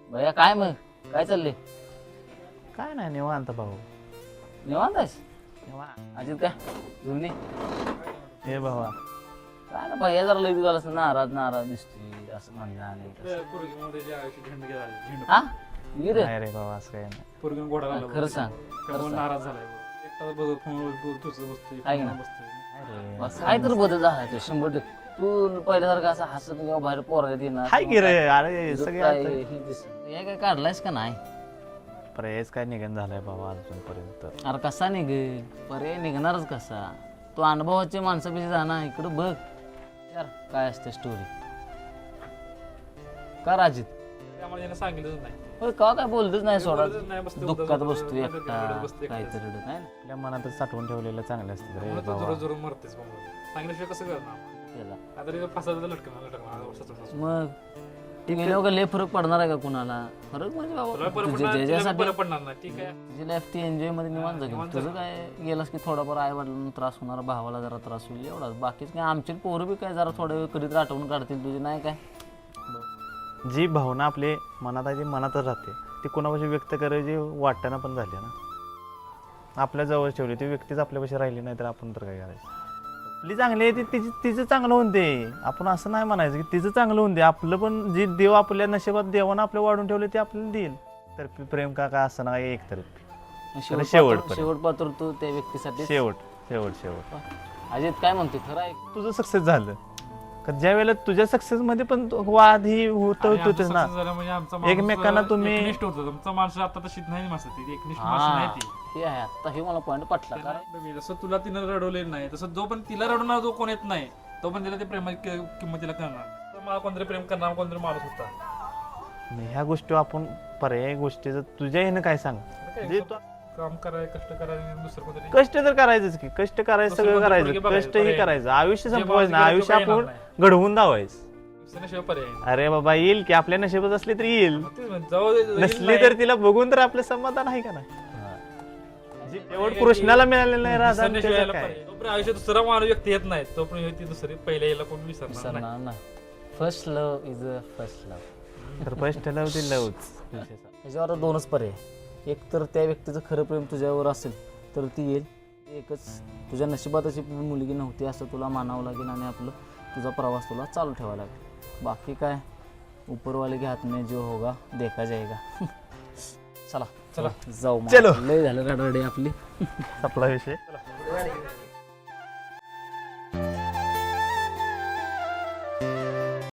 भैया काय मग काय चाललंय? काय नाही निवांत भाऊ निवांत आहेस? निवांत. अजित काय जुनी हे भावा काय ना भैया जरा लई दिवस नाराज नाराज दिसतोय असं म्हणलं आणि हा ये रे नाही रे भावा असं काही नाही. खरं सांग खरं सांग. नाराज झालाय ऐक ना. नाही रे. बस काय तर बदल झाला तो 100%. तू पहिल्यासारखं असं हसत किंवा बाहेर पोरायला येणार हाय की रे अरे तुझं सगळे काय आता- हे दिसत. हे काय काढलायस का नाही? पर्यायच काय निघण झालाय भावा अजूनपर्यंत. अरे कसा निघेल पर्याय निघणारच कसा? तू अनुभवाचे माणसापेक्षा जाणार इकडं बघ यार काय असते स्टोरी का राजित त्यामुळे यानं सांगितलंच नाही. होय का काय बोलतच नाही सोडा बोलतच नाही, बसतो दुःखात उदास बसतो रडत एकटा बसतो एकटा. काहीतरी रडत नाही ना आपल्या मनातच साठवून ठेवलेलं चांगलं असतं रे म्हणून तो भावा. जोर जोर मरतेच सांगितल्याशिवाय कसं करणार त्याला. आता फसायचं लटकणार वर्षाचं मग ती गेल्यावर का लय फरक पडणार आहे का कुणाला? फरक म्हणजे तुला बाबा बरं तुझ्या पडणार ज्याच्यासाठी बरं पडणार नाही ठीक आहे. तुझी लाईफ ती एन्जॉय मध्ये निवांत जाईल निवांत तुझं जगेल. काय गेलास की थोडाफार आई वडिलांना त्रास होणार भावाला जरा त्रास होईल एवढाच बाकीच काय आमची पोरं बी काय जरा थोडं वेळ कधीच आठवून काढतील तुझी नाही काय जी भावना आपली मनात आहे ती मनातच राहते ती कोणापाशी व्यक्त करायची वाटणं पण झाली ना आपल्या जवळ ठेवली ती व्यक्तीच आपल्यापाशी राहिली नाही तर आपण तर काय करायचं. आपली चांगली आहे ती तिचं चांगलं होऊन दे आपण असं नाही म्हणायचं की तिचं चांगलं होऊन दे आपलं पण जे देव आपल्या नशिबात देवानं आपल्या वाढून ठेवले ते आपल्याला देईल तर प्रेम का काय असं नाही एकतर्फी शेवटपर्यंत. शेवट पात्र तू त्या व्यक्तीसाठी शेवट शेवट शेवट अजित काय म्हणते खरं आहे तुझं सक्सेस झालं का ज्या वेळेला तुझ्या सक्सेस मध्ये पण वाद ही होत आणि होतेच आमचं ना success झालं म्हणजे आमचा माणूस एकमेकांना तुम्ही- एकनिष्ठ होतो. तुमचा माणूस आता तशी नाही माणसं ती एकनिष्ठ माणसं नाही ती. हे आहे आता हे मला पॉईंट पटला कारण त्याला जसं तुला तिनं रडवलेलं नाही तसं जो पण तिला रडवणार जो कोण येत नाही तो पण तिला ते प्रेमाची किंमत तिला करणार तर मला कोणतरी प्रेम करणार कोणतरी माणूस होता. मग ह्या गोष्टी आपण पर्यायी गोष्टीचं तुझ्या येणं काय सांग जे तू- काम कराय कष्ट करायला दुसरं कोणतरी कष्ट तर करायचंच की कष्ट करायचं दुसरं सगळं कोणतं करायचं पोरगी बघायचं, कष्टही पर्याय. करायचं आयुष्य जे संपवायचं ना माणूस आयुष्य गेलं तो आपण काही घडवून दावायचं दुसऱ्याशिवाय पर्याय नाही. अरे बाबा येईल की आपल्या नशिबात असली तरी येईल मग तेच म्हणतो, जाऊ नसली तर तिला बघून तर आपलं समाधान आहे का नाही जेवढ कृष्णाला मिळालेलं नाही राधा आणि त्याचं काय तोपर्यंत आयुष्यात दुसरा माणूस व्यक्ती येत नाही तोपर्यंत ती दुसरी पहिल्या याला कोण विसरणार नाही. विसरणार ना first love is a first love तर फर्स्ट होती लवच त्याच्यावर दोनच पर्याय एक तर त्या व्यक्तीचं खरं प्रेम तुझ्यावर असेल तर ती येईल एकच तुझ्या नशिबात अशी मुलगी नव्हती असं तुला मानावं लागेल आणि आपलं तुझा प्रवास तुला चालू ठेवावा लागेल बाकी काय ऊपरवाले के हात में जो होगा देखा जाएगा चला चला जाऊ मग. चलो. लय झालं रडारडी आपली आपला विषय